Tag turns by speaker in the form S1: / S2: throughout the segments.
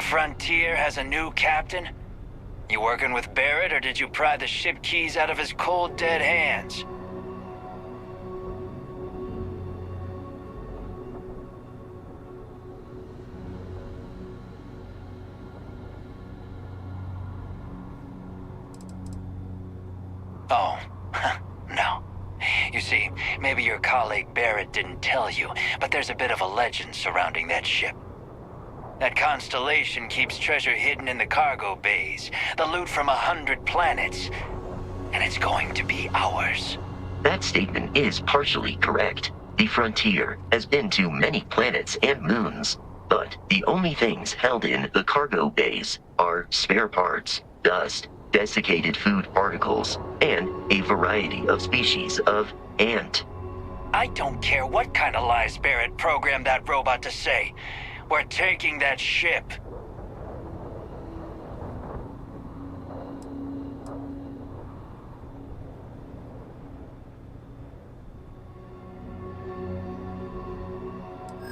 S1: Frontier has a new captain? You working with Barrett, or did you pry the ship keys out of his cold, dead hands? Oh, no. You see, maybe your colleague Barrett didn't tell you, but there's a bit of a legend surrounding that ship. That constellation keeps treasure hidden in the cargo bays, the loot from 100 planets, and it's going to be ours.
S2: That statement is partially correct. The Frontier has been to many planets and moons, but the only things held in the cargo bays are spare parts, dust, desiccated food particles, and a variety of species of ant.
S1: I don't care what kind of lies Barrett programmed that robot to say. We're taking that ship.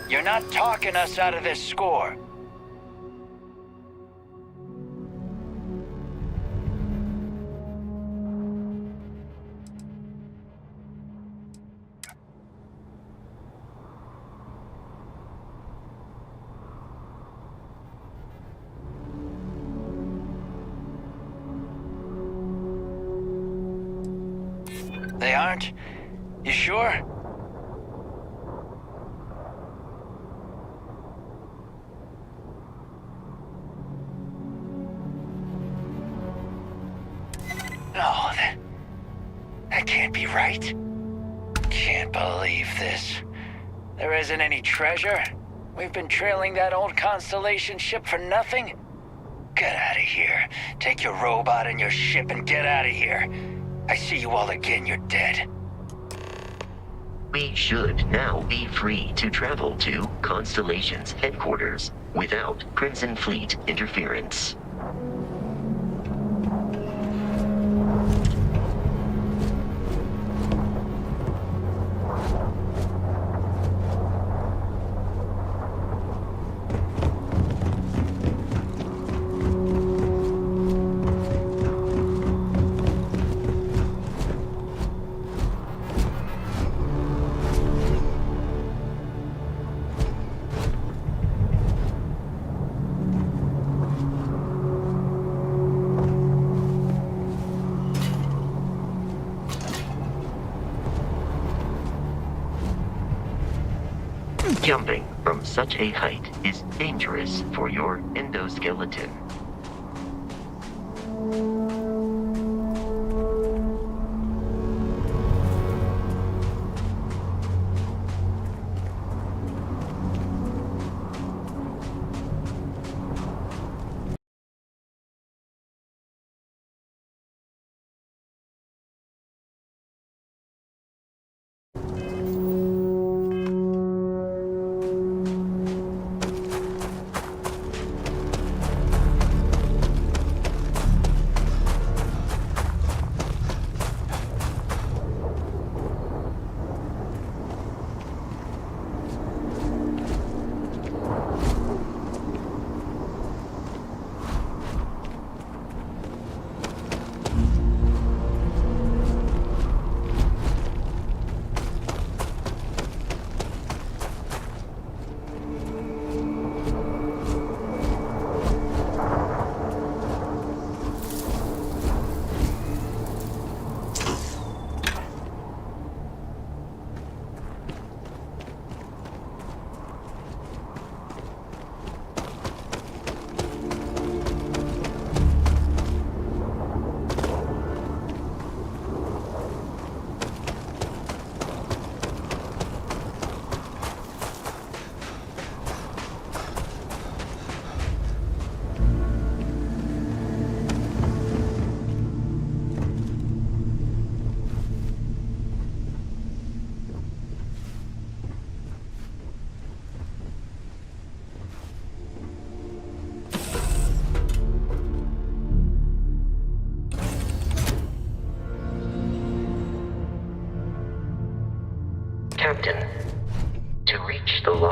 S1: You're not talking us out of this score. They aren't? You sure? No, that can't be right. Can't believe this. There isn't any treasure? We've been trailing that old Constellation ship for nothing? Get out of here. Take your robot and your ship and get out of here. I see you all again, you're dead.
S2: We should now be free to travel to Constellation's headquarters without Crimson Fleet interference. Jumping from such a height is dangerous for your endoskeleton.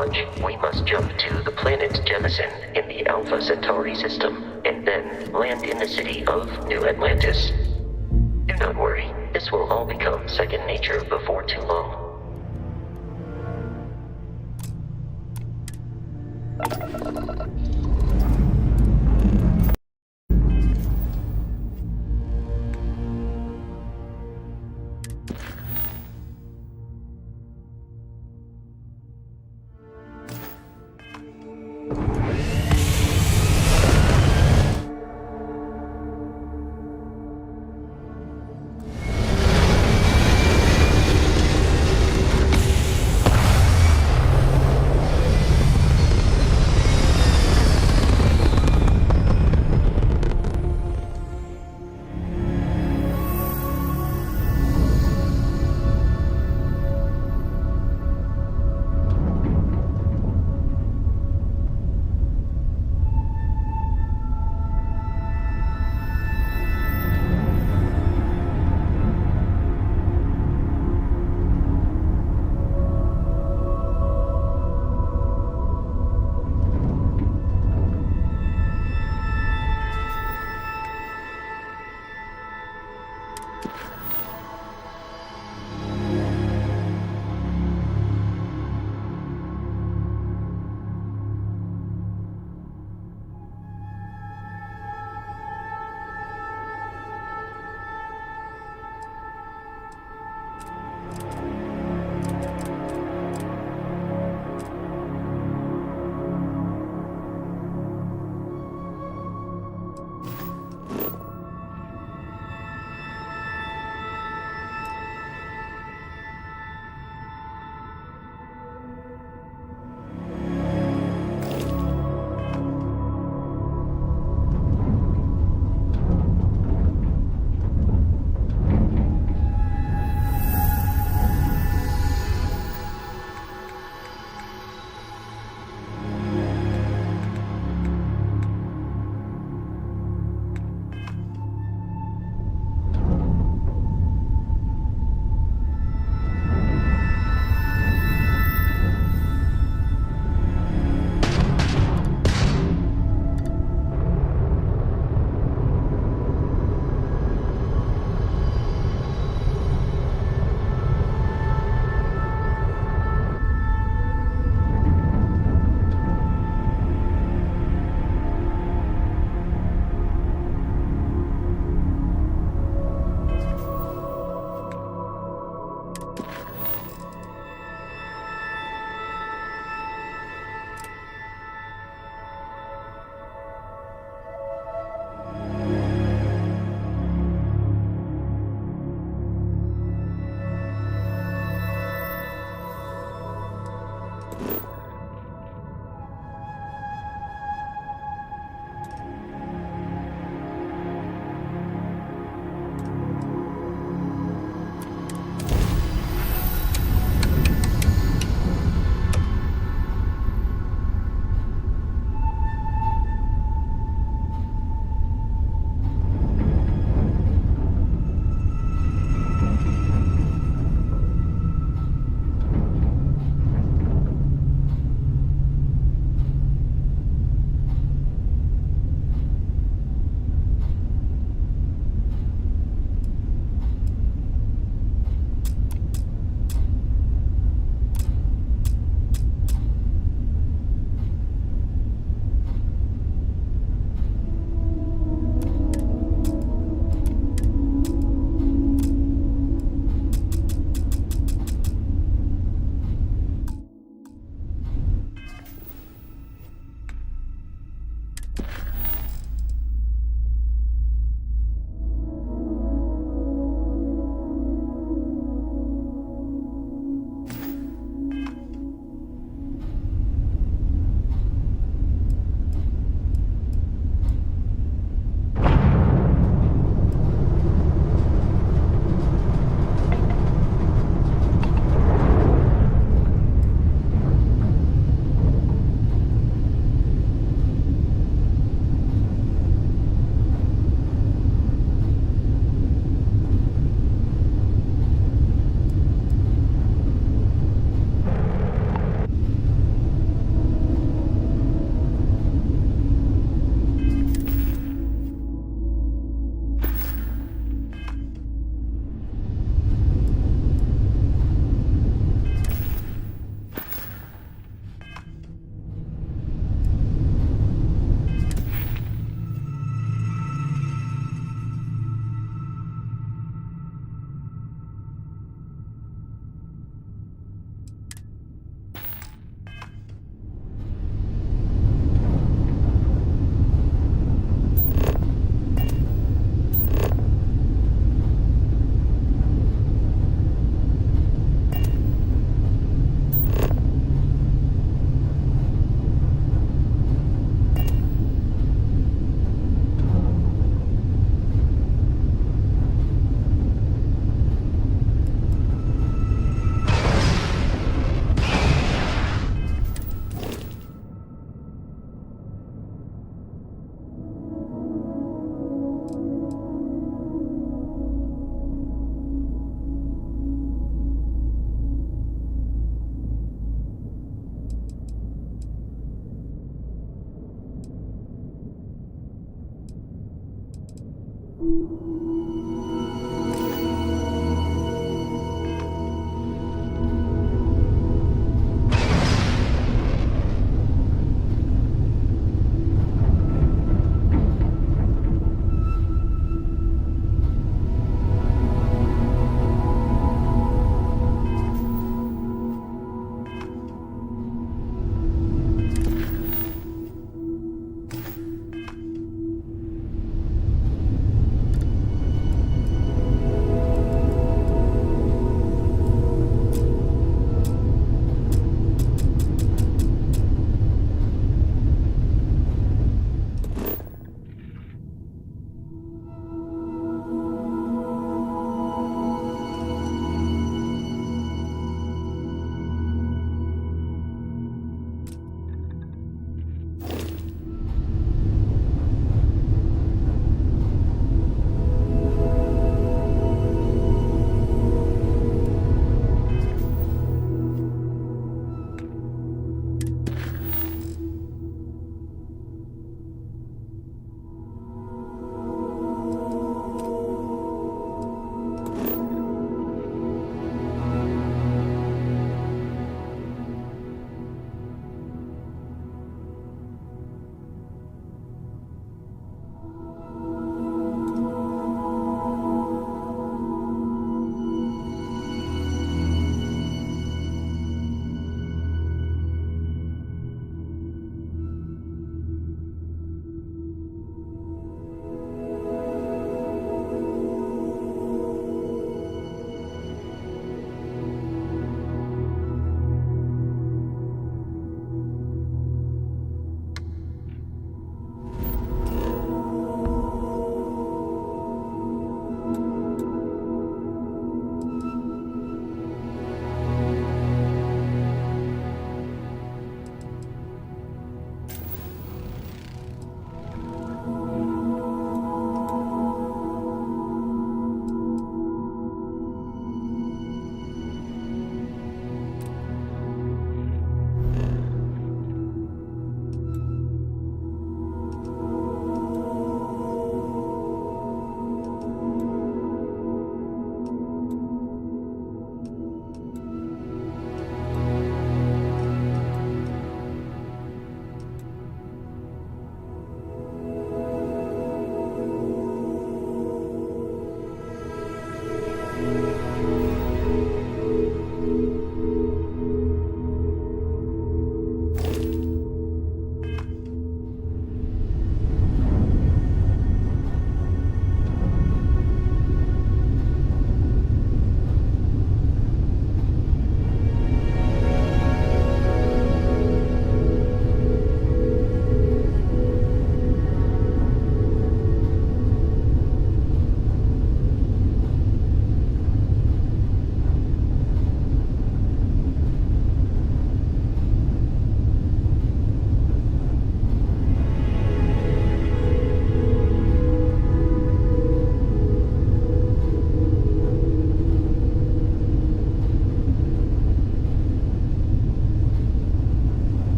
S2: launch, we must jump to the planet Jemison in the Alpha Centauri system, and then land in the city of New Atlantis. Do not worry, this will all become second nature before too long.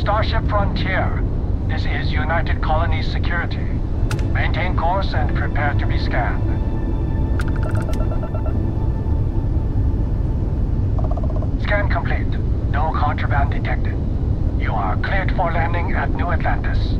S3: Starship Frontier. This is United Colonies Security. Maintain course and prepare to be scanned. Scan complete. No contraband detected. You are cleared for landing at New Atlantis.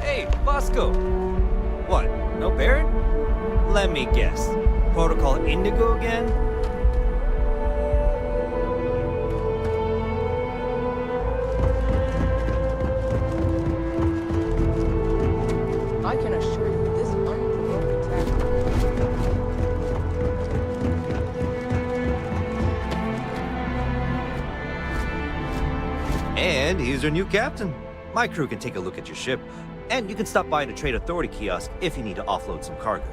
S4: Hey, Bosco! What, no Barrett? Let me guess. Protocol Indigo again?
S5: I can assure you this unprovoked attack.
S4: And he's your new captain. My crew can take a look at your ship, and you can stop by the Trade Authority kiosk if you need to offload some cargo.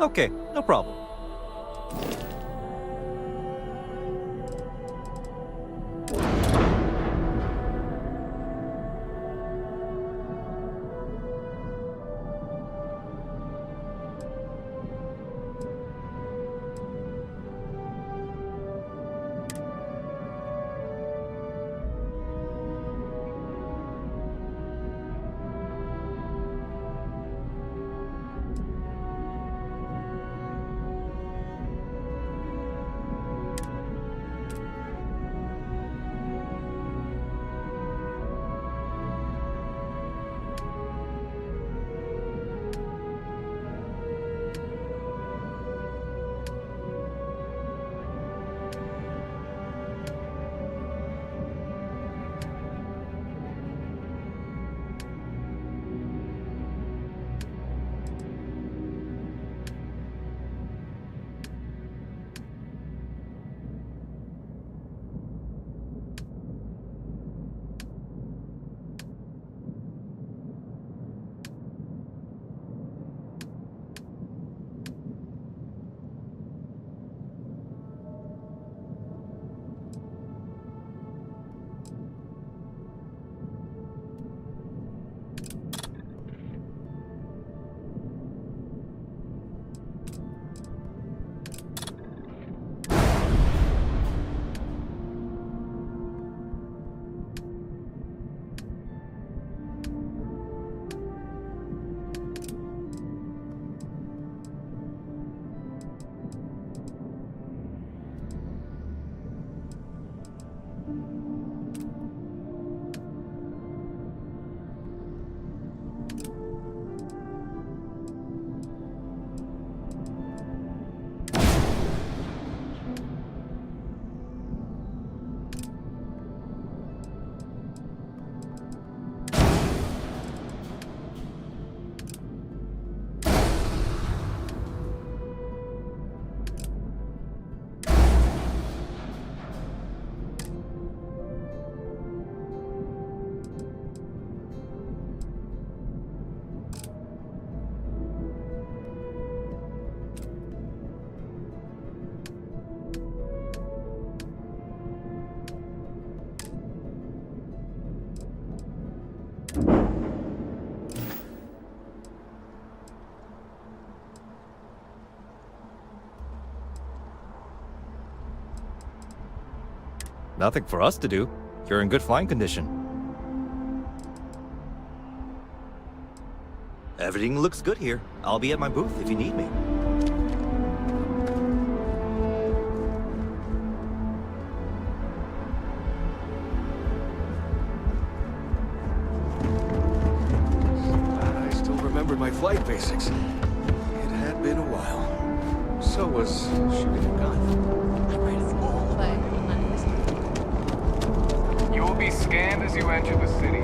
S4: Okay, no problem. Nothing for us to do. You're in good flying condition. Everything looks good here. I'll be at my booth if you need me.
S6: I still remembered my flight basics. It had been a while. So was shooting a gun.
S3: You will be scanned as you enter the city.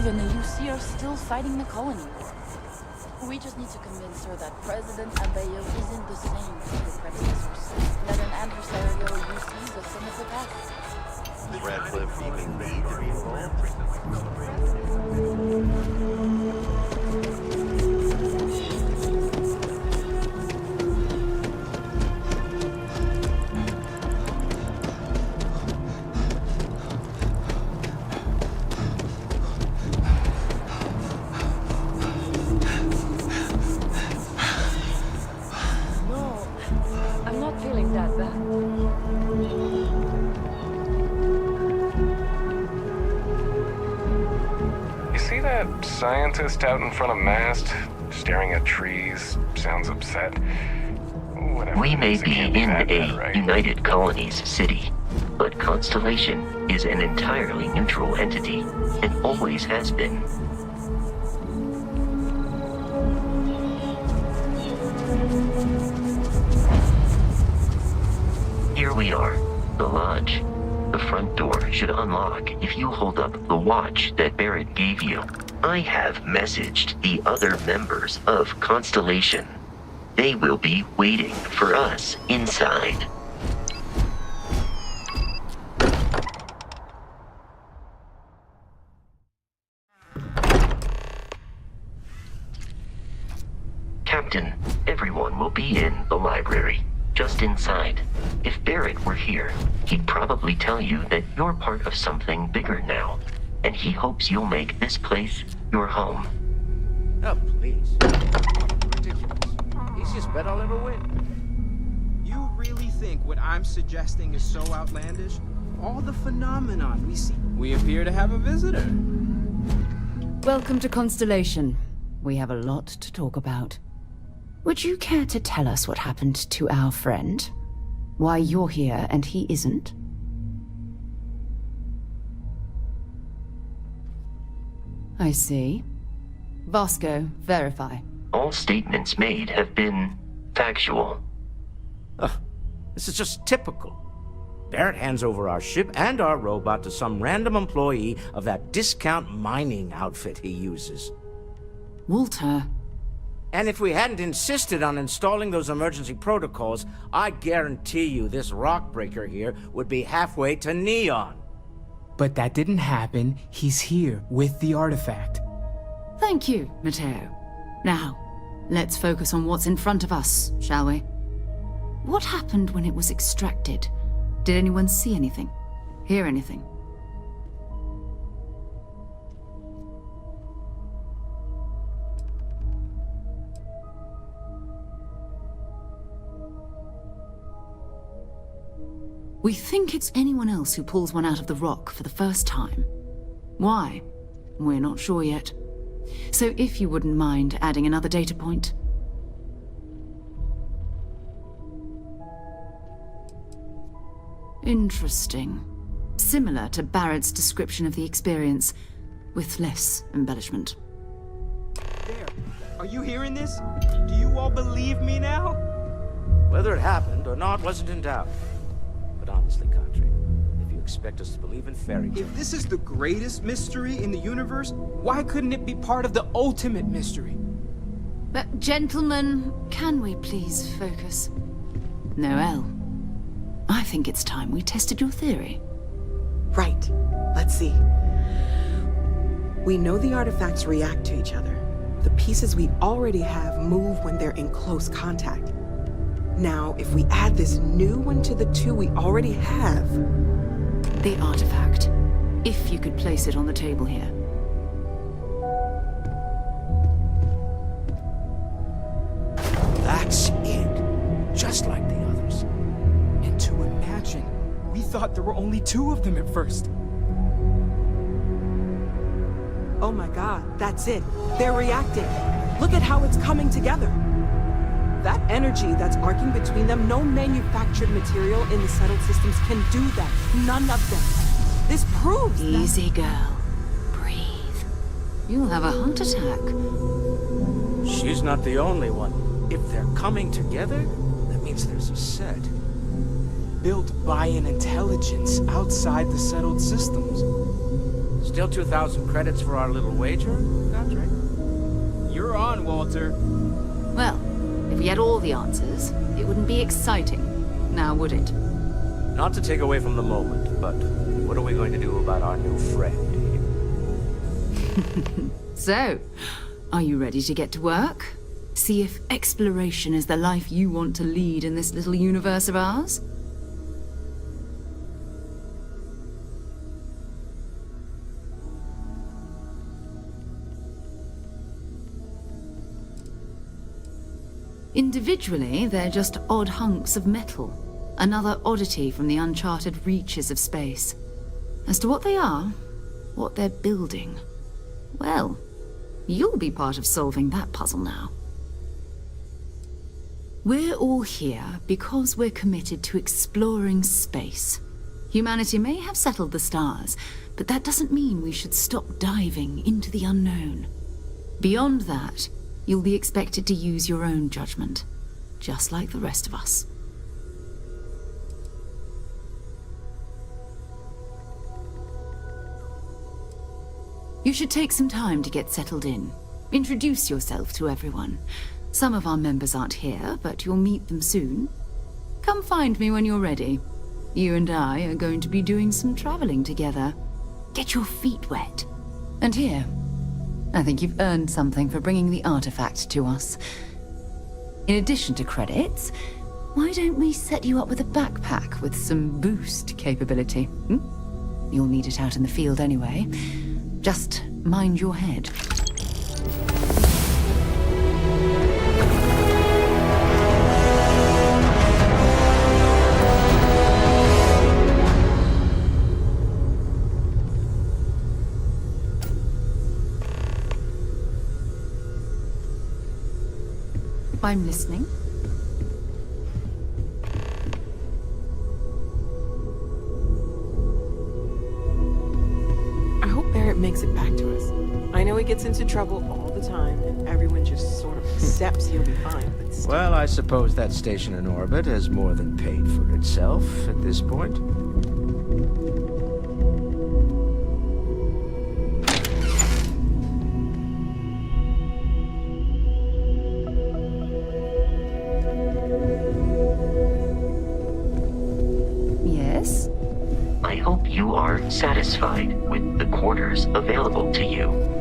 S7: And the UC are still fighting the colony war. We just need to convince her that President Abayo isn't the same as her predecessors. That an adversarial UC is a thing of the past.
S4: Radcliffe even need to be involved?
S3: Scientist out in front of mast, staring at trees, sounds upset. Whatever.
S2: We may be in a
S3: right?
S2: United Colonies city, but Constellation is an entirely neutral entity, and always has been. Here we are, the lodge. The front door should unlock if you hold up the watch that Barrett gave you. I have messaged the other members of Constellation. They will be waiting for us inside. Captain, everyone will be in the library, just inside. If Barrett were here, he'd probably tell you that you're part of something bigger now, and he hopes you'll make this place your home.
S6: Oh, please. Ridiculous. Easiest bet I'll ever win.
S8: You really think what I'm suggesting is so outlandish? All the phenomenon we see. We appear to have a visitor.
S9: Welcome to Constellation. We have a lot to talk about. Would you care to tell us what happened to our friend? Why you're here and he isn't? I see. Vasco, verify.
S2: All statements made have been factual.
S10: This is just typical. Barrett hands over our ship and our robot to some random employee of that discount mining outfit he uses.
S9: Walter.
S10: And if we hadn't insisted on installing those emergency protocols, I guarantee you this rock breaker here would be halfway to Neon.
S8: But that didn't happen. He's here with the artifact.
S9: Thank you, Matteo. Now, let's focus on what's in front of us, shall we? What happened when it was extracted? Did anyone see anything? Hear anything? We think it's anyone else who pulls one out of the rock for the first time. Why? We're not sure yet. So if you wouldn't mind adding another data point. Interesting. Similar to Barrett's description of the experience, with less embellishment.
S8: There. Are you hearing this? Do you all believe me now?
S10: Whether it happened or not wasn't in doubt. But honestly, Country, if you expect us to believe in fairy tales...
S8: If this is the greatest mystery in the universe, why couldn't it be part of the ultimate mystery?
S9: But gentlemen, can we please focus? Noelle, I think it's time we tested your theory.
S5: Right. Let's see. We know the artifacts react to each other. The pieces we already have move when they're in close contact. Now, if we add this new one to the two we already have...
S9: The artifact. If you could place it on the table here.
S10: That's it. Just like the others.
S8: And to imagine, we thought there were only 2 of them at first.
S5: Oh my god, that's it. They're reacting. Look at how it's coming together. That energy that's arcing between them, no manufactured material in the settled systems can do that. None of them. This proves that...
S9: Easy, girl. Breathe. You'll have a heart attack.
S10: She's not the only one. If they're coming together, that means there's a set.
S8: Built by an intelligence outside the settled systems.
S10: Still 2,000 credits for our little wager, Country?
S8: You're on, Walter.
S9: Well, if we had all the answers, it wouldn't be exciting, now would it?
S10: Not to take away from the moment, but what are we going to do about our new friend?
S9: So, are you ready to get to work? See if exploration is the life you want to lead in this little universe of ours? Individually, they're just odd hunks of metal. Another oddity from the uncharted reaches of space. As to what they are, what they're building, well, you'll be part of solving that puzzle now. We're all here because we're committed to exploring space. Humanity may have settled the stars, but that doesn't mean we should stop diving into the unknown. Beyond that, you'll be expected to use your own judgment, just like the rest of us. You should take some time to get settled in. Introduce yourself to everyone. Some of our members aren't here, but you'll meet them soon. Come find me when you're ready. You and I are going to be doing some traveling together. Get your feet wet. And here, I think you've earned something for bringing the artifact to us. In addition to credits, why don't we set you up with a backpack with some boost capability? You'll need it out in the field anyway. Just mind your head. I'm listening.
S5: I hope Barrett Garrett makes it back to us. I know he gets into trouble all the time, and everyone just sort of accepts he'll be fine, but still.
S10: Well, I suppose that station in orbit has more than paid for itself at this point.
S9: Yes?
S2: I hope you are satisfied with the quarters available to you.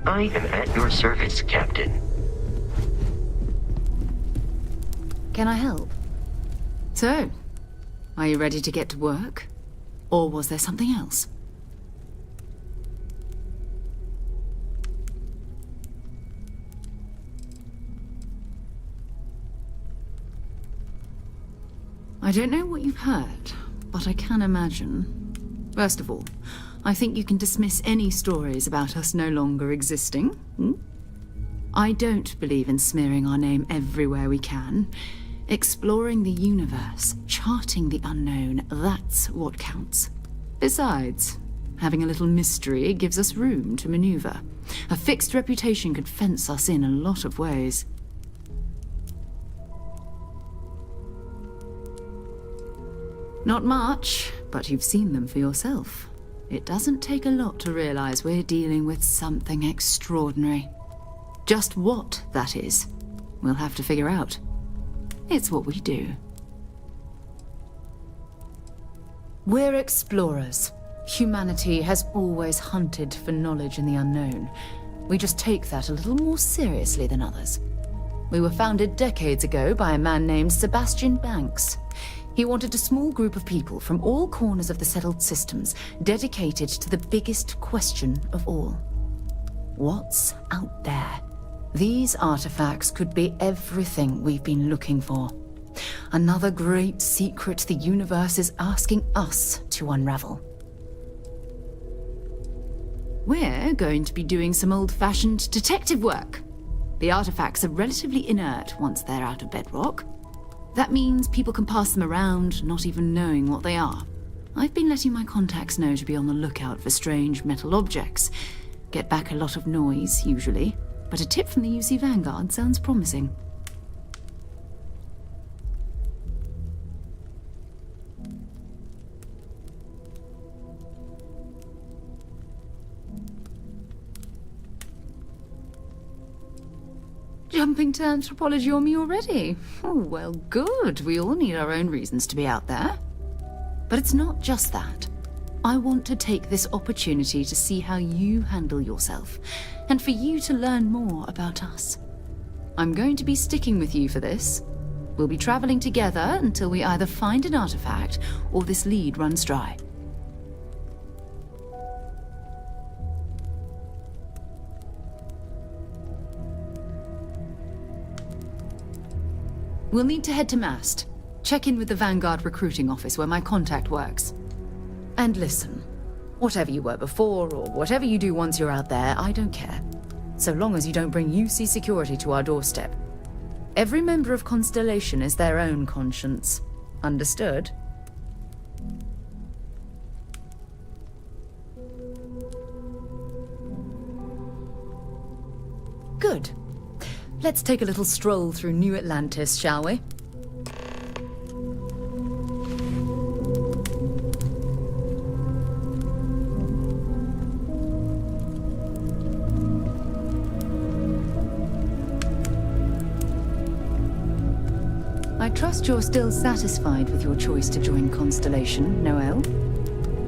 S2: I am at your service, Captain.
S9: Can I help? So, are you ready to get to work? Or was there something else? I don't know what you've heard, but I can imagine. First of all, I think you can dismiss any stories about us no longer existing. I don't believe in smearing our name everywhere we can. Exploring the universe, charting the unknown, that's what counts. Besides, having a little mystery gives us room to maneuver. A fixed reputation could fence us in a lot of ways. Not much, but you've seen them for yourself. It doesn't take a lot to realize we're dealing with something extraordinary. Just what that is, we'll have to figure out. It's what we do. We're explorers. Humanity has always hunted for knowledge in the unknown. We just take that a little more seriously than others. We were founded decades ago by a man named Sebastian Banks. He wanted a small group of people from all corners of the settled systems dedicated to the biggest question of all. What's out there? These artifacts could be everything we've been looking for. Another great secret the universe is asking us to unravel. We're going to be doing some old-fashioned detective work. The artifacts are relatively inert once they're out of bedrock. That means people can pass them around, not even knowing what they are. I've been letting my contacts know to be on the lookout for strange metal objects. Get back a lot of noise, usually, but a tip from the UC Vanguard sounds promising. Jumping to anthropology on me already? Oh, well, good. We all need our own reasons to be out there. But it's not just that. I want to take this opportunity to see how you handle yourself, and for you to learn more about us. I'm going to be sticking with you for this. We'll be traveling together until we either find an artifact or this lead runs dry. We'll need to head to Mast. Check in with the Vanguard recruiting office where my contact works. And listen, whatever you were before or whatever you do once you're out there, I don't care. So long as you don't bring UC security to our doorstep. Every member of Constellation is their own conscience. Understood? Good. Let's take a little stroll through New Atlantis, shall we? I trust you're still satisfied with your choice to join Constellation, Noel?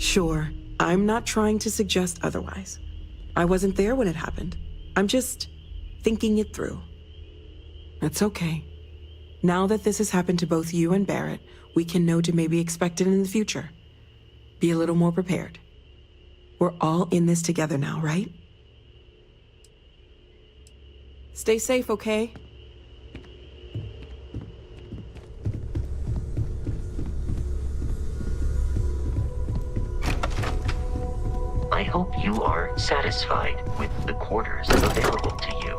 S5: Sure, I'm not trying to suggest otherwise. I wasn't there when it happened. I'm just thinking it through. It's okay. Now that this has happened to both you and Barrett, we can know to maybe expect it in the future. Be a little more prepared. We're all in this together now, right? Stay safe, okay?
S2: I hope you are satisfied with the quarters available to you.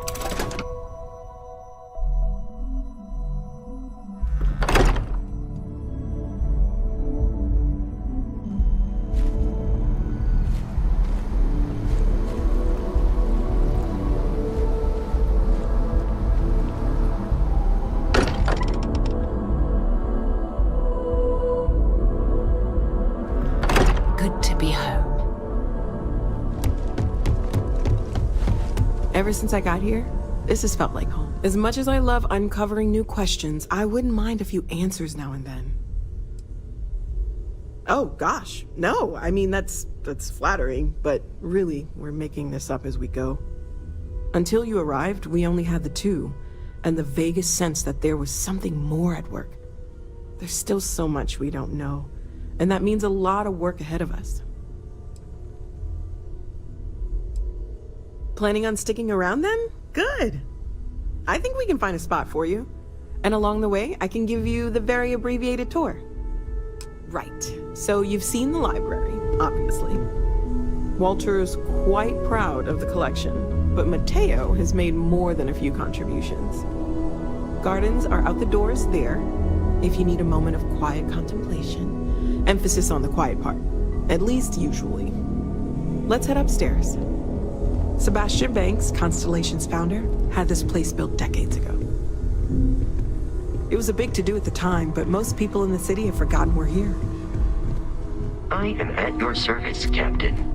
S9: Good to be home.
S5: Ever since I got here, this has felt like home. As much as I love uncovering new questions, I wouldn't mind a few answers now and then. Oh, gosh. No, I mean, that's flattering, but really, we're making this up as we go. Until you arrived, we only had the two, and the vaguest sense that there was something more at work. There's still so much we don't know, and that means a lot of work ahead of us. Planning on sticking around then? Good. I think we can find a spot for you. And along the way, I can give you the very abbreviated tour. Right. So you've seen the library, obviously. Walter's quite proud of the collection, but Mateo has made more than a few contributions. Gardens are out the doors there, if you need a moment of quiet contemplation. Emphasis on the quiet part, at least usually. Let's head upstairs. Sebastian Banks, Constellation's founder, had this place built decades ago. It was a big to-do at the time, but most people in the city have forgotten we're here.
S2: I am at your service, Captain.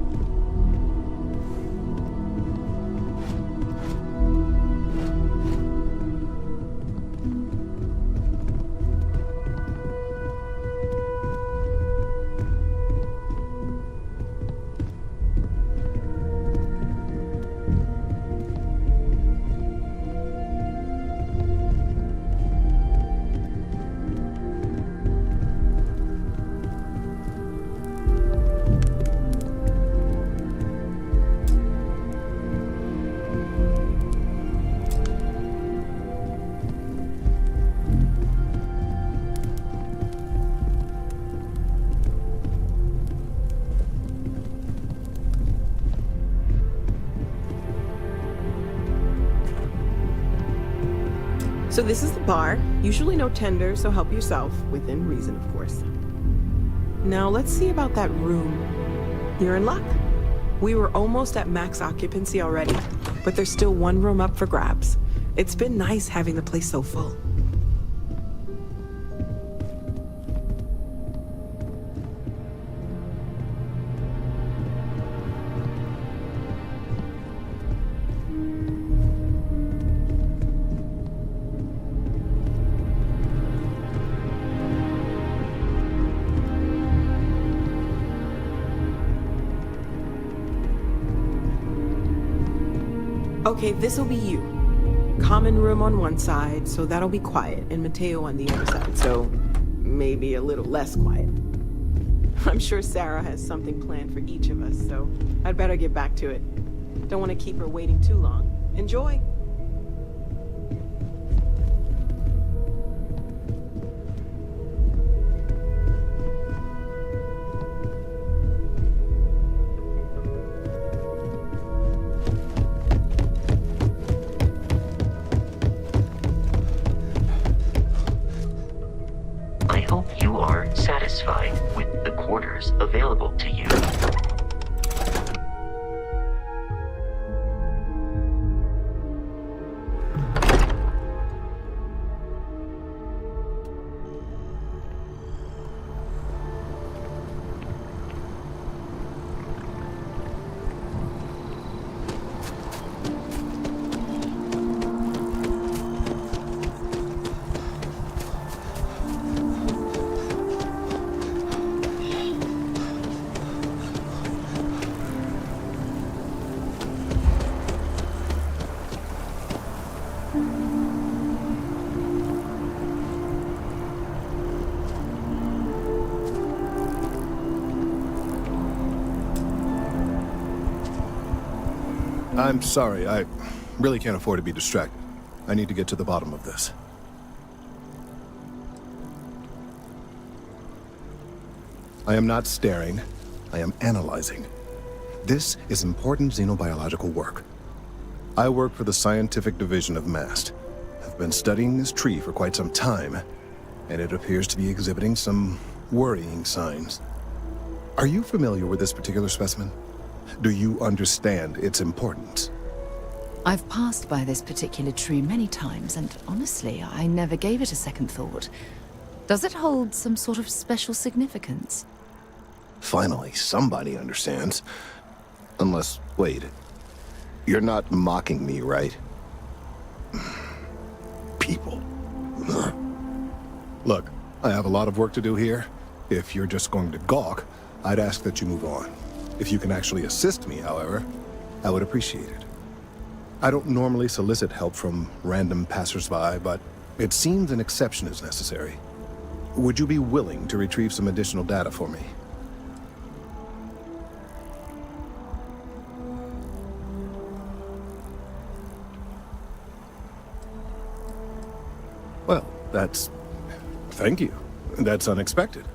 S5: So this is the bar. Usually no tender, so help yourself, within reason, of course. Now let's see about that room. You're in luck. We were almost at max occupancy already, but there's still one room up for grabs. It's been nice having the place so full. Okay, this'll be you. Common room on one side, so that'll be quiet, and Mateo on the other side, so maybe a little less quiet. I'm sure Sarah has something planned for each of us, so I'd better get back to it. Don't want to keep her waiting too long. Enjoy!
S2: I hope you are satisfied with the quarters available to you.
S6: I'm sorry, I really can't afford to be distracted. I need to get to the bottom of this. I am not staring, I am analyzing. This is important xenobiological work. I work for the scientific division of MAST. I've been studying this tree for quite some time, and it appears to be exhibiting some worrying signs. Are you familiar with this particular specimen? Do you understand its importance?
S9: I've passed by this particular tree many times, and honestly, I never gave it a second thought. Does it hold some sort of special significance?
S6: Finally, somebody understands. Unless, wait. You're not mocking me, right? People. Look, I have a lot of work to do here. If you're just going to gawk, I'd ask that you move on. If you can actually assist me, however, I would appreciate it. I don't normally solicit help from random passersby, but it seems an exception is necessary. Would you be willing to retrieve some additional data for me? Well, thank you. That's unexpected.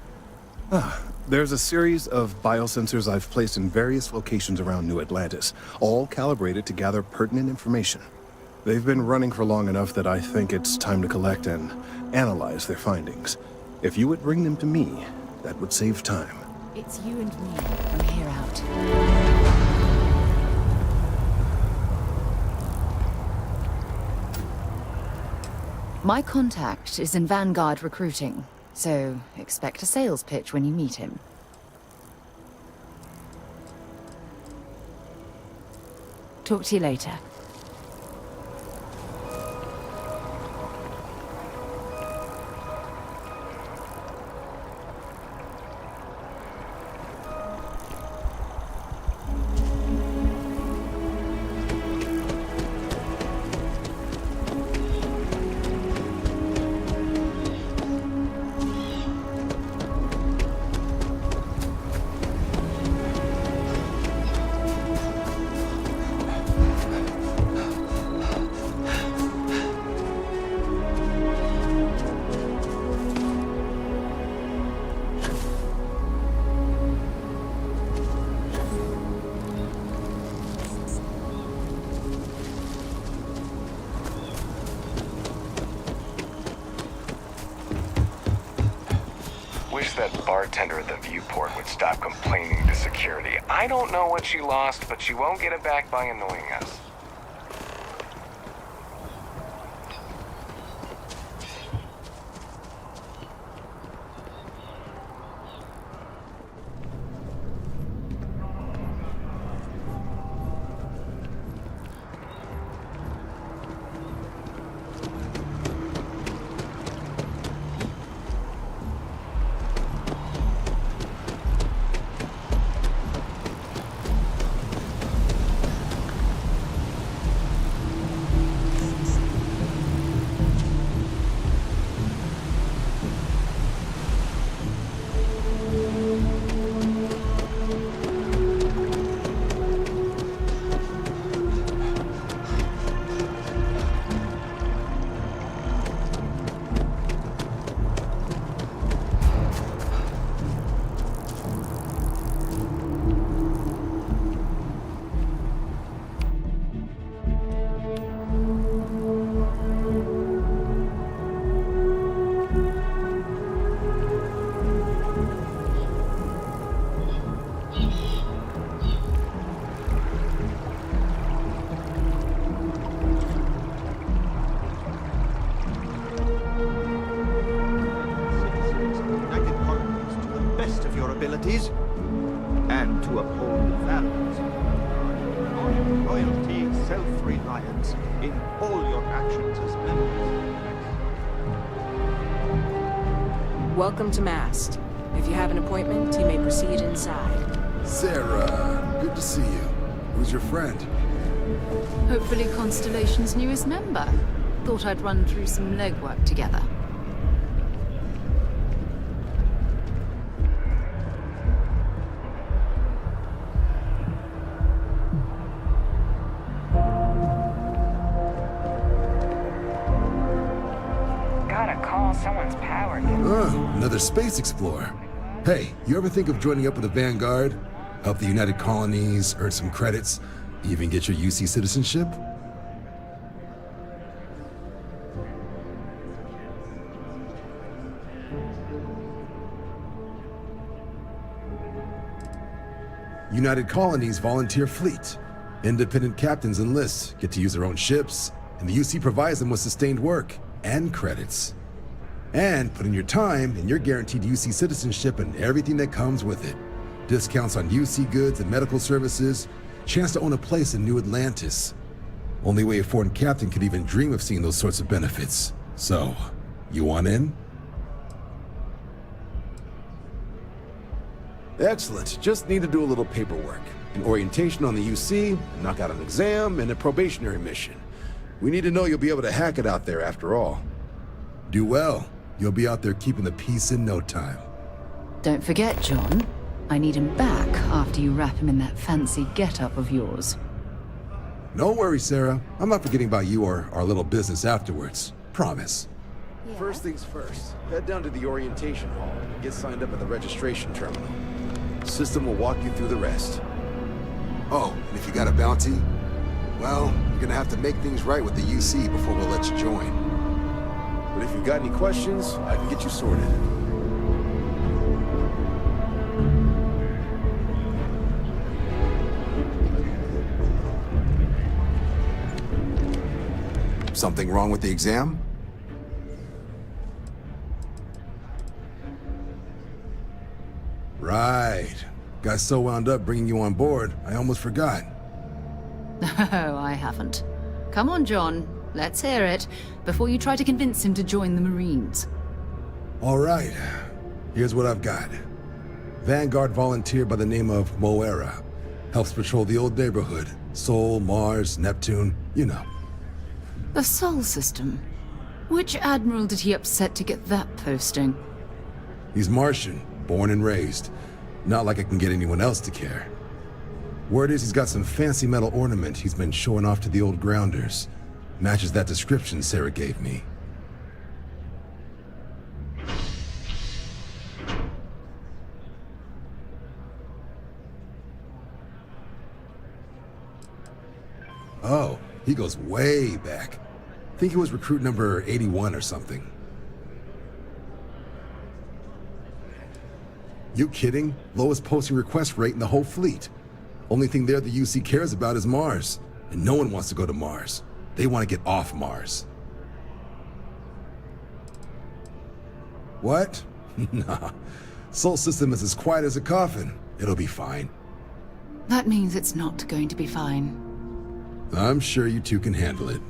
S6: There's a series of biosensors I've placed in various locations around New Atlantis, all calibrated to gather pertinent information. They've been running for long enough that I think it's time to collect and analyze their findings. If you would bring them to me, that would save time.
S9: It's you and me from here out. My contact is in Vanguard recruiting, so expect a sales pitch when you meet him. Talk to you later.
S11: Wish that bartender at the viewport would stop complaining to security. I don't know what she lost, but she won't get it back by annoying us.
S12: And to uphold the values of loyalty, self-reliance in all your actions as members.
S5: Welcome to MAST. If you have an appointment, you may proceed inside.
S13: Sarah, good to see you. Who's your friend?
S9: Hopefully Constellation's newest member. Thought I'd run through some legwork together.
S13: Another space explorer. Hey, you ever think of joining up with the Vanguard? Help the United Colonies, earn some credits, even get your UC citizenship? United Colonies volunteer fleet. Independent captains enlist, get to use their own ships, and the UC provides them with sustained work and credits. And put in your time, and you're guaranteed UC citizenship and everything that comes with it. Discounts on UC goods and medical services, chance to own a place in New Atlantis. Only way a foreign captain could even dream of seeing those sorts of benefits. So, you want in? Excellent. Just need to do a little paperwork. An orientation on the UC, knock out an exam, and a probationary mission. We need to know you'll be able to hack it out there after all. Do well. You'll be out there keeping the peace in no time.
S9: Don't forget, John. I need him back after you wrap him in that fancy get-up of yours.
S13: No worries, Sarah. I'm not forgetting about you or our little business afterwards. Promise.
S7: Yeah.
S13: First things first. Head down to the orientation hall and get signed up at the registration terminal. The system will walk you through the rest. Oh, and if you got a bounty, well, you're gonna have to make things right with the UC before we'll let you join. But if you've got any questions, I can get you sorted. Something wrong with the exam? Right. Got so wound up bringing you on board, I almost forgot.
S9: Oh, I haven't. Come on, John. Let's hear it, before you try to convince him to join the Marines.
S13: All right. Here's what I've got. Vanguard volunteer by the name of Moera. Helps patrol the old neighborhood. Sol, Mars, Neptune, you know.
S9: The Sol system? Which admiral did he upset to get that posting?
S13: He's Martian, born and raised. Not like I can get anyone else to care. Word is he's got some fancy metal ornament he's been showing off to the old grounders. Matches that description Sarah gave me. Oh, he goes way back. Think he was recruit number 81 or something. You kidding? Lowest posting request rate in the whole fleet. Only thing there the UC cares about is Mars. And no one wants to go to Mars. They want to get off Mars. What? Nah. Sol system is as quiet as a coffin. It'll be fine.
S9: That means it's not going to be fine.
S13: I'm sure you two can handle it.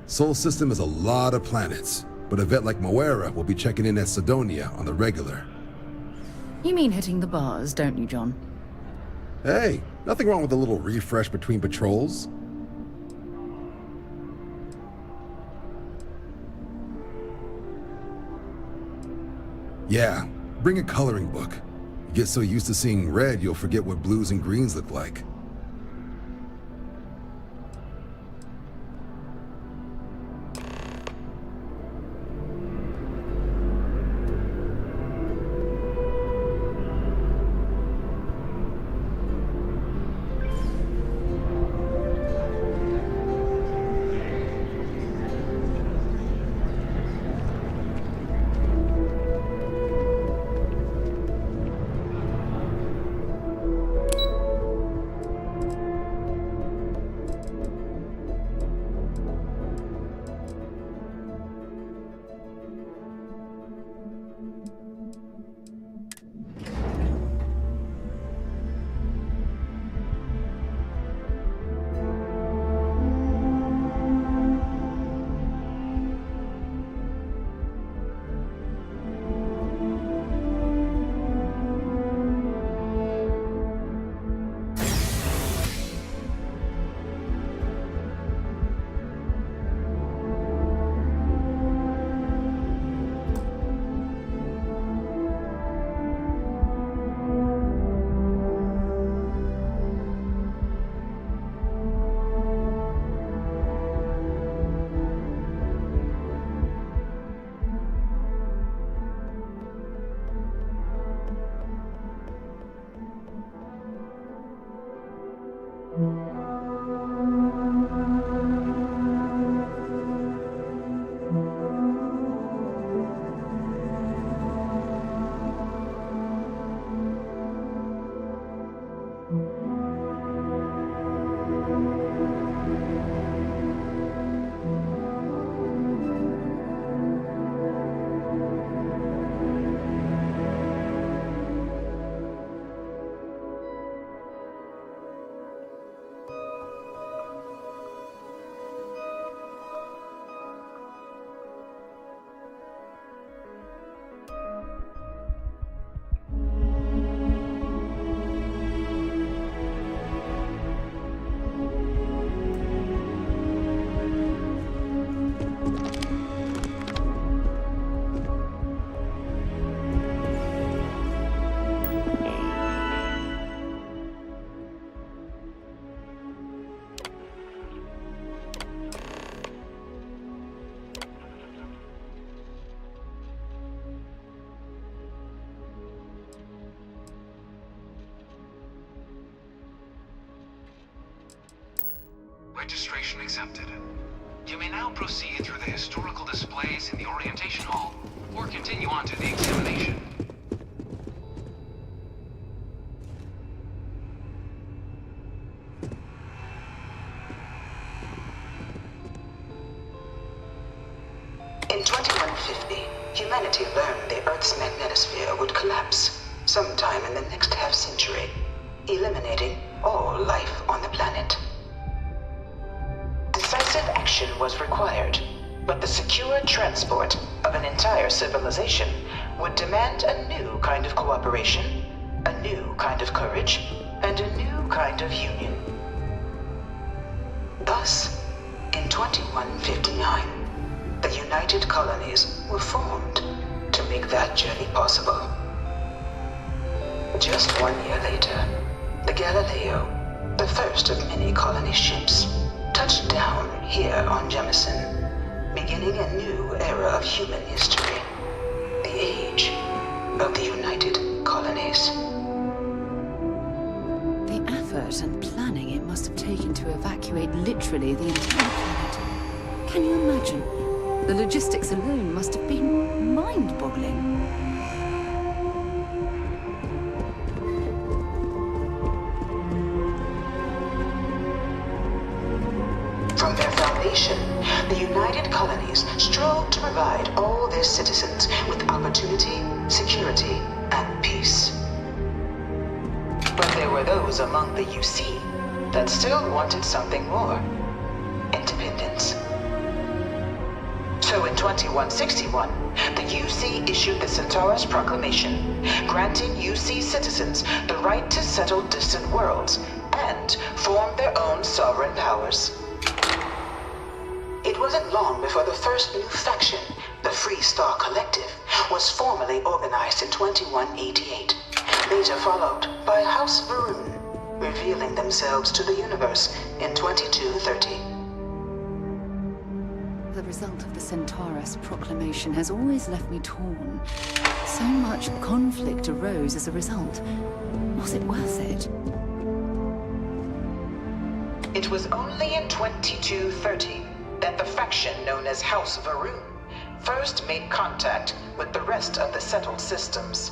S13: Sol system is a lot of planets, but a vet like Moera will be checking in at Sidonia on the regular.
S9: You mean hitting the bars, don't you, John?
S13: Hey, nothing wrong with a little refresh between patrols. Yeah, bring a coloring book. You get so used to seeing red, you'll forget what blues and greens look like.
S11: Registration accepted. You may now proceed through the historical displays in the orientation hall, or continue on to the examination.
S14: In 2150, humanity learned the Earth's magnetosphere would collapse sometime in the next half-century, eliminating all life on the planet. Decisive action was required, but the secure transport of an entire civilization would demand a new kind of cooperation, a new kind of courage, and a new kind of union. Thus, in 2159, the United Colonies were formed to make that journey possible. Just 1 year later, the Galileo, the first of many colony ships, touched down here on Jemison, beginning a new era of human history, the age of the United Colonies.
S9: The effort and planning it must have taken to evacuate literally the entire planet. Can you imagine? The logistics alone must have been mind-boggling.
S14: From their foundation, the United Colonies strove to provide all their citizens with opportunity, security, and peace. But there were those among the UC that still wanted something more: independence. So in 2161, the UC issued the Centaurus Proclamation, granting UC citizens the right to settle distant worlds and form their own sovereign powers. It wasn't long before the first new faction, the Free Star Collective, was formally organized in 2188, later followed by House Varun, revealing themselves to the universe in 2230.
S9: The result of the Centaurus Proclamation has always left me torn. So much conflict arose as a result. Was it worth it?
S14: It was only in 2230 that the faction known as House Varun first made contact with the rest of the settled systems.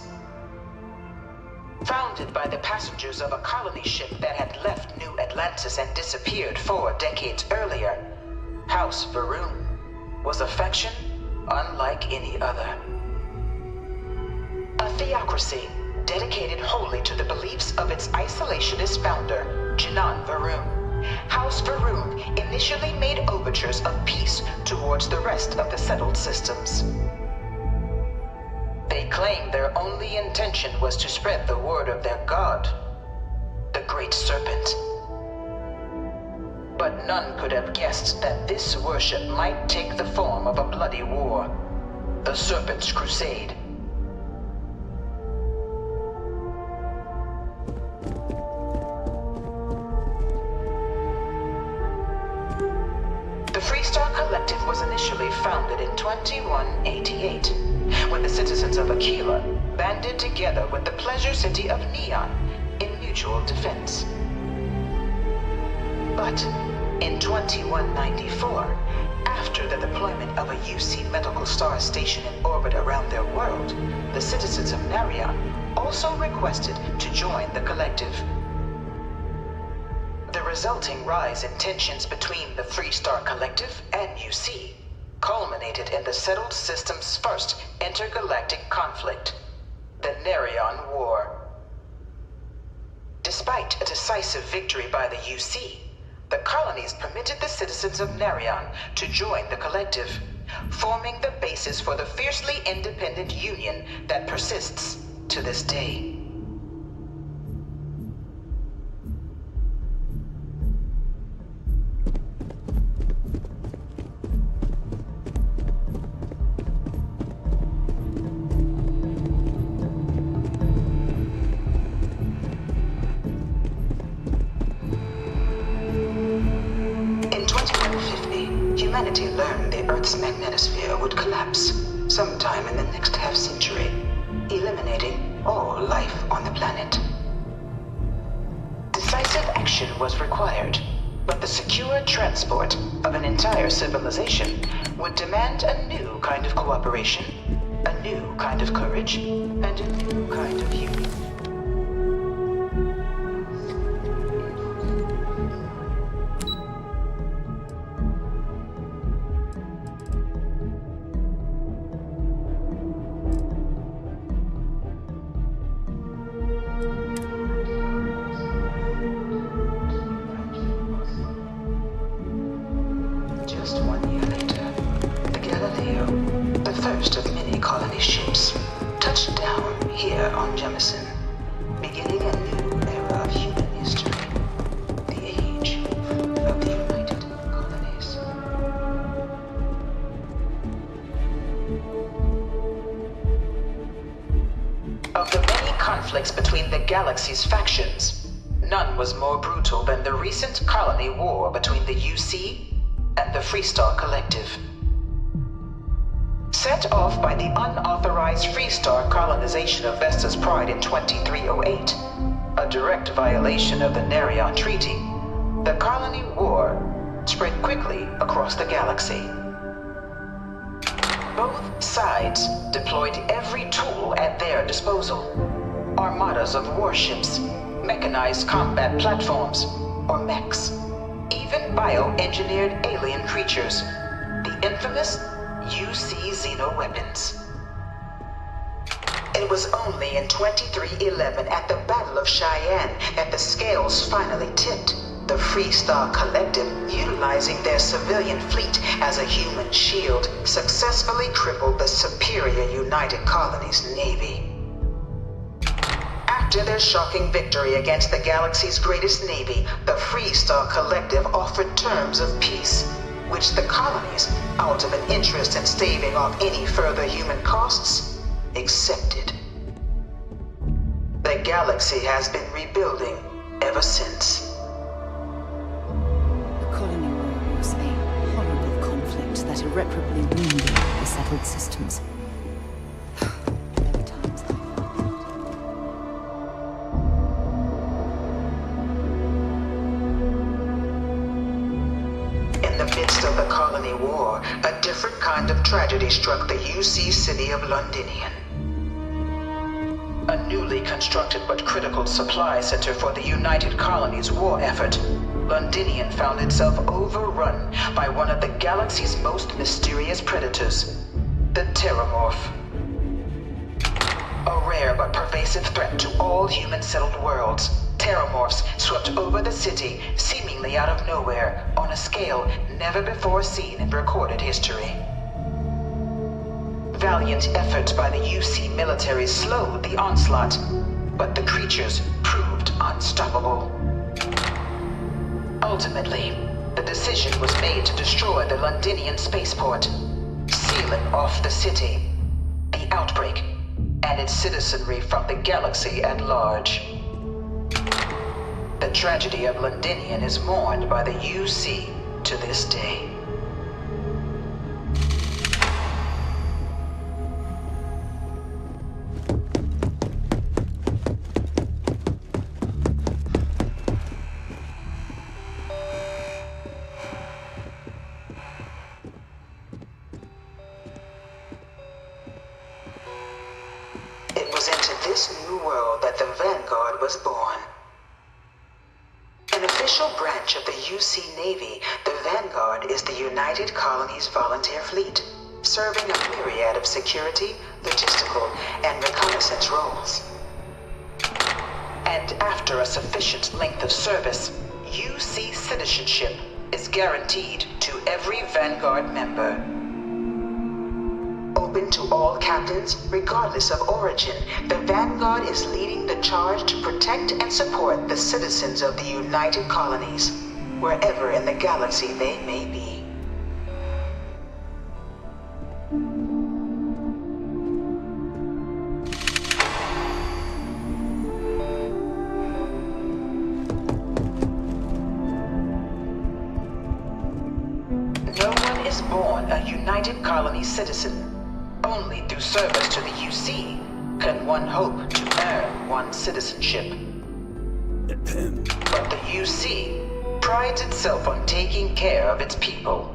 S14: Founded by the passengers of a colony ship that had left New Atlantis and disappeared 4 decades earlier, House Varun was a faction unlike any other. A theocracy dedicated wholly to the beliefs of its isolationist founder, Janan Varun. House Varun initially made overtures of peace towards the rest of the settled systems. They claimed their only intention was to spread the word of their god, the Great Serpent. But none could have guessed that this worship might take the form of a bloody war, the Serpent's Crusade. The Free Star Collective was initially founded in 2188, when the citizens of Aquila banded together with the pleasure city of Neon in mutual defense. But in 2194, after the deployment of a UC medical star station in orbit around their world, the citizens of Narion also requested to join the collective. The resulting rise in tensions between the Freestar Collective and UC culminated in the settled system's first intergalactic conflict, the Narion War. Despite a decisive victory by the UC, the colonies permitted the citizens of Narion to join the collective, forming the basis for the fiercely independent union that persists to this day. Humanity learned the Earth's magnetosphere would collapse sometime in the next half-century, eliminating all life on the planet. Decisive action was required, but the secure transport of an entire civilization would demand a new kind of cooperation, a new kind of courage, and a new kind of union. Galaxy's factions, none was more brutal than the recent colony war between the UC and the Freestar Collective. Set off by the unauthorized Freestar colonization of Vesta's Pride in 2308, a direct violation of the Narion Treaty, the colony war spread quickly across the galaxy. Both sides deployed every tool at their disposal. Armadas of warships, mechanized combat platforms, or mechs, even bioengineered alien creatures, the infamous UC xeno-weapons. It was only in 2311 at the Battle of Cheyenne that the scales finally tipped, the Freestar Collective, utilizing their civilian fleet as a human shield, successfully crippled the superior United Colonies Navy. After their shocking victory against the galaxy's greatest navy, the Freestar Collective offered terms of peace, which the colonies, out of an interest in staving off any further human costs, accepted. The galaxy has been rebuilding ever since.
S9: The colony war was a horrible conflict that irreparably wounded the settled systems.
S14: A different kind of tragedy struck the UC city of Londinian. A newly constructed but critical supply center for the United Colonies' war effort, Londinian found itself overrun by one of the galaxy's most mysterious predators, the Terramorph. A rare but pervasive threat to all human-settled worlds, Terramorphs swept over the city, seemingly out of nowhere, on a scale never before seen in recorded history. Valiant efforts by the UC military slowed the onslaught, but the creatures proved unstoppable. Ultimately, the decision was made to destroy the Londinian spaceport, sealing off the city, the outbreak, and its citizenry from the galaxy at large. The tragedy of Londinian is mourned by the UC to this day. Vanguard was born. An official branch of the UC Navy, the Vanguard is the United Colonies Volunteer Fleet, serving a myriad of security, logistical, and reconnaissance roles. And after a sufficient length of service, UC citizenship is guaranteed to every Vanguard member. Open to all captains, regardless of origin, the Vanguard is leading the charge to protect and support the citizens of the United Colonies, wherever in the galaxy they may be. No one is born a United Colony citizen. Only through service to the UC can one hope to earn one's citizenship. But the UC prides itself on taking care of its people.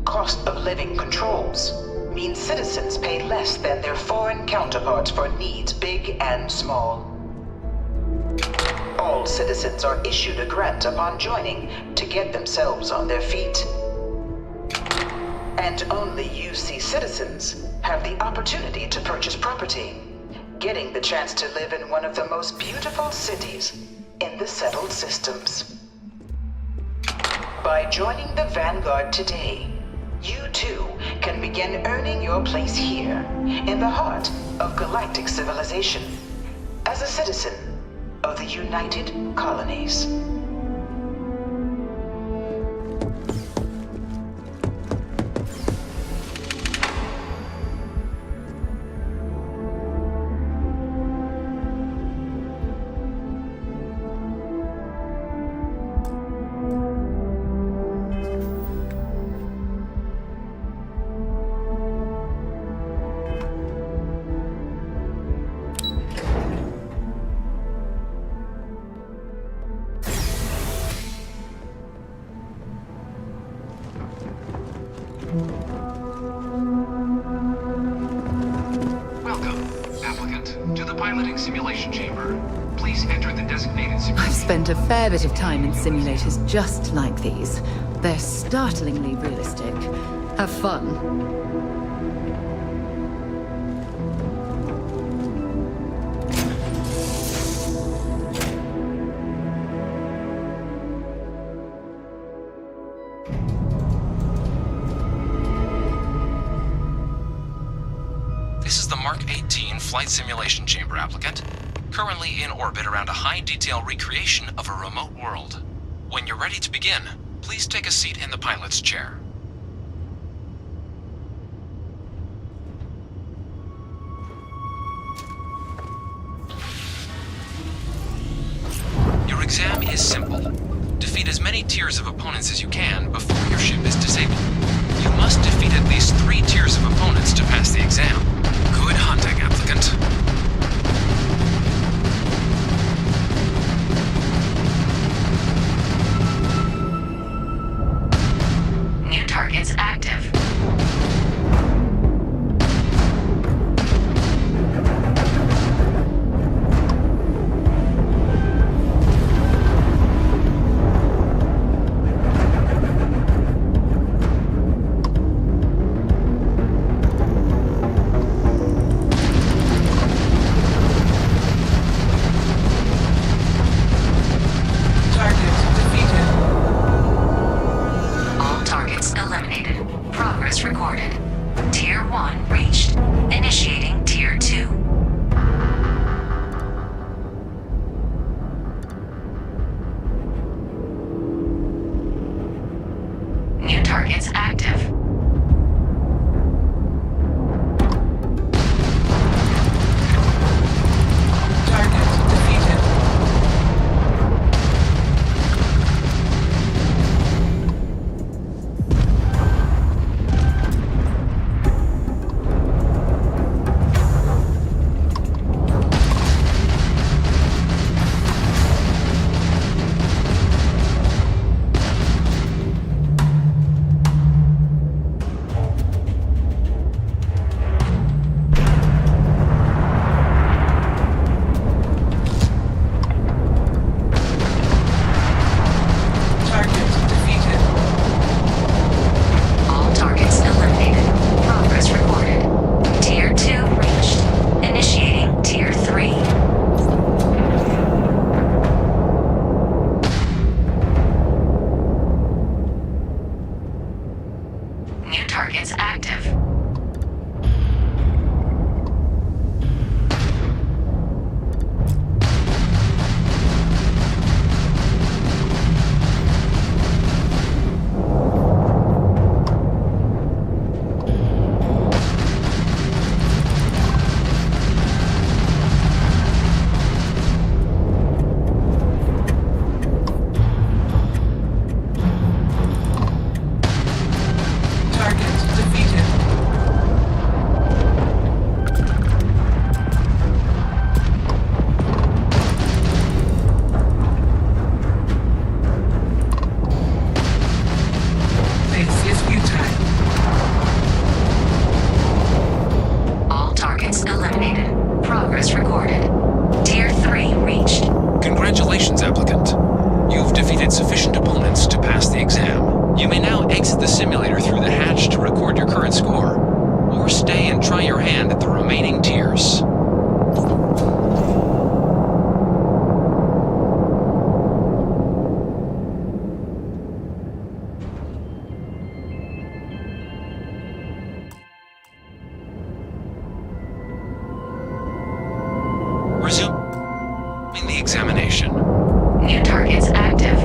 S14: Cost of living controls mean citizens pay less than their foreign counterparts for needs big and small. All citizens are issued a grant upon joining to get themselves on their feet. And only UC citizens have the opportunity to purchase property, getting the chance to live in one of the most beautiful cities in the settled systems. By joining the Vanguard today, you too can begin earning your place here, in the heart of galactic civilization, as a citizen of the United Colonies.
S9: Spent a fair bit of time in simulators just like these. They're startlingly realistic. Have fun.
S15: This is the Mark 18 Flight Simulation Chamber applicant. Currently in orbit around a high-detail recreation of a remote world. When you're ready to begin, please take a seat in the pilot's chair. Your exam is simple. Defeat as many tiers of opponents as you can before your ship is disabled. You must defeat at least 3 tiers of opponents to pass the exam. Good hunting, applicant.
S16: Targets active. 3 reached.
S15: Congratulations, applicant. You've defeated sufficient opponents to pass the exam. You may now exit the simulator through the hatch to record your current score, or stay and try your hand at the remaining tiers. Resuming the examination.
S16: New targets active.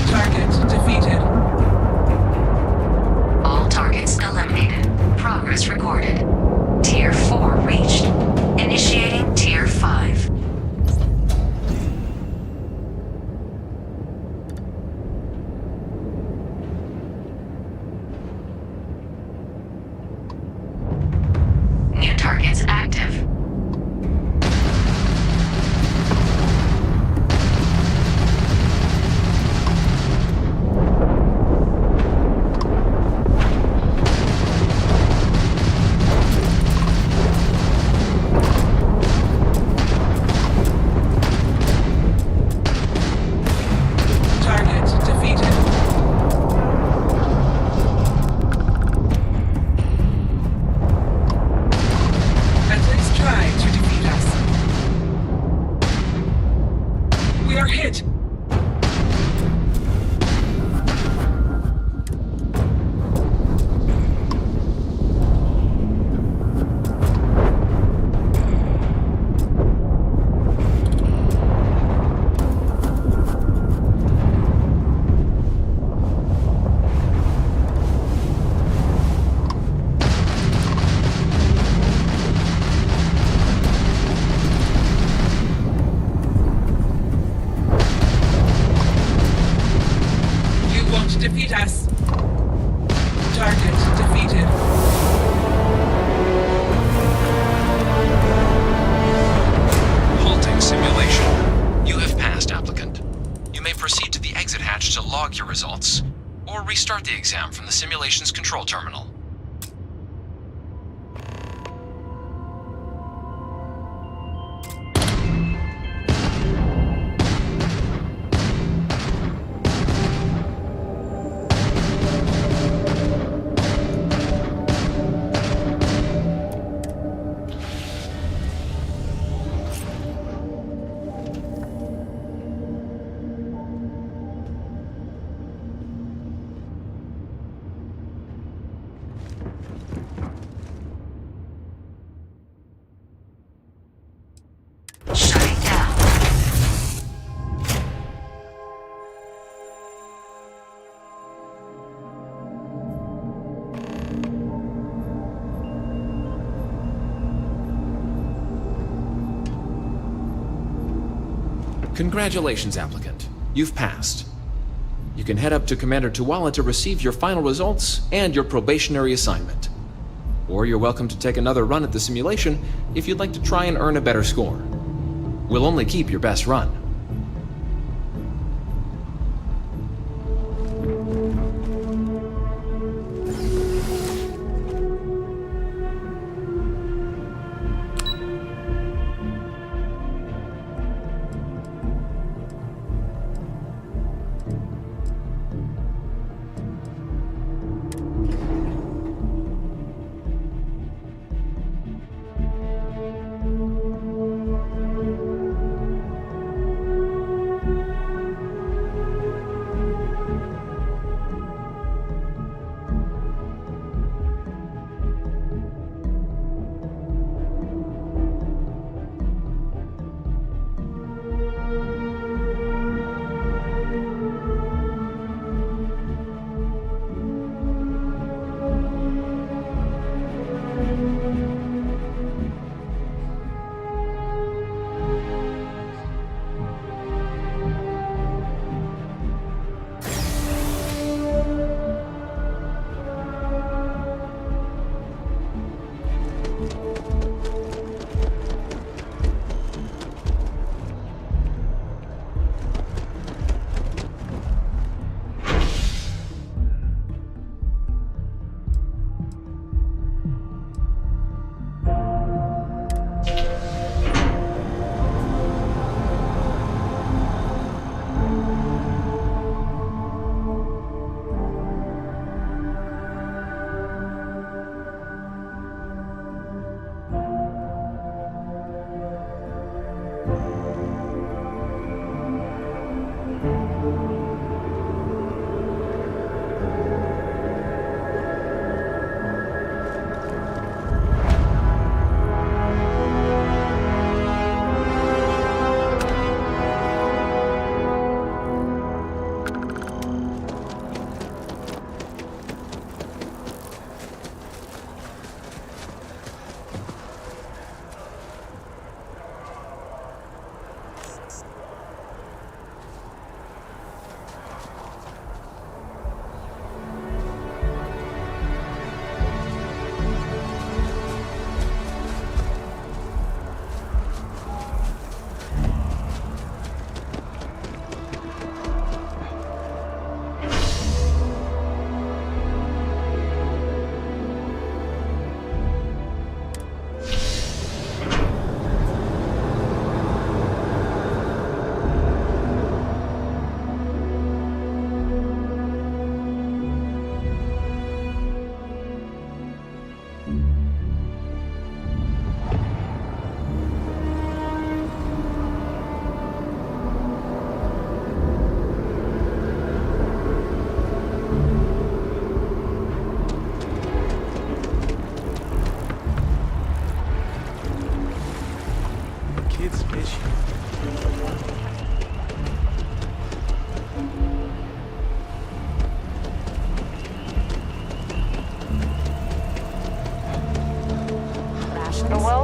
S17: Target defeated.
S16: All targets eliminated. Progress recorded. Tier 4 reached. Initiating Tier 5. New targets active.
S17: Target defeated. At least try to defeat us. We are hit. You won't defeat us. Target defeated.
S15: Halting simulation. You have passed, applicant. You may proceed to the exit hatch to log your results, or restart the exam from the simulation's control terminal.
S16: Shutting down.
S15: Congratulations, applicant. You've passed. You can head up to Commander Tuwala to receive your final results and your probationary assignment. Or you're welcome to take another run at the simulation if you'd like to try and earn a better score. We'll only keep your best run.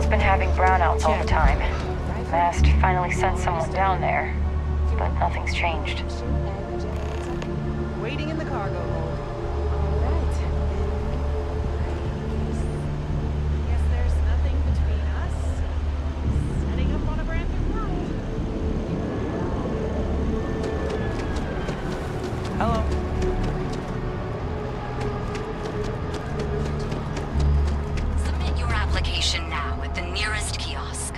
S18: Starfield's been having brownouts all the time. Mast finally sent someone down there, but nothing's changed.
S19: Waiting in the cargo hold. Guess there's nothing between us. Setting up on a brand new world.
S4: Hello.
S16: Submit your application now at the nearest kiosk.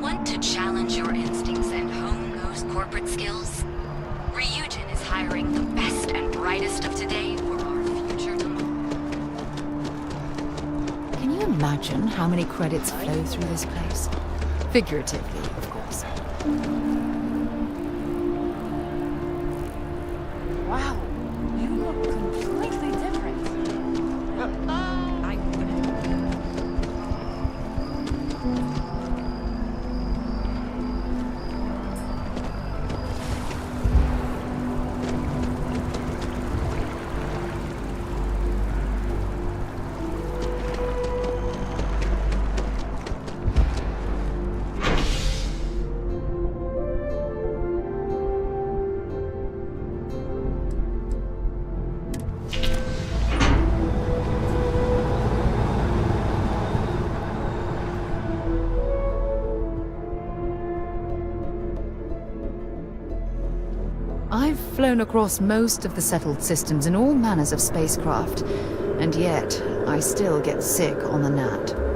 S16: Want to challenge your instincts and hone those corporate skills? Ryujin is hiring the best and brightest of today for our future tomorrow.
S9: Can you imagine how many credits flow through this place? Figuratively, of course.
S7: Wow, you look completely different.
S9: I've flown across most of the settled systems in all manners of spacecraft, and yet I still get sick on the gnat.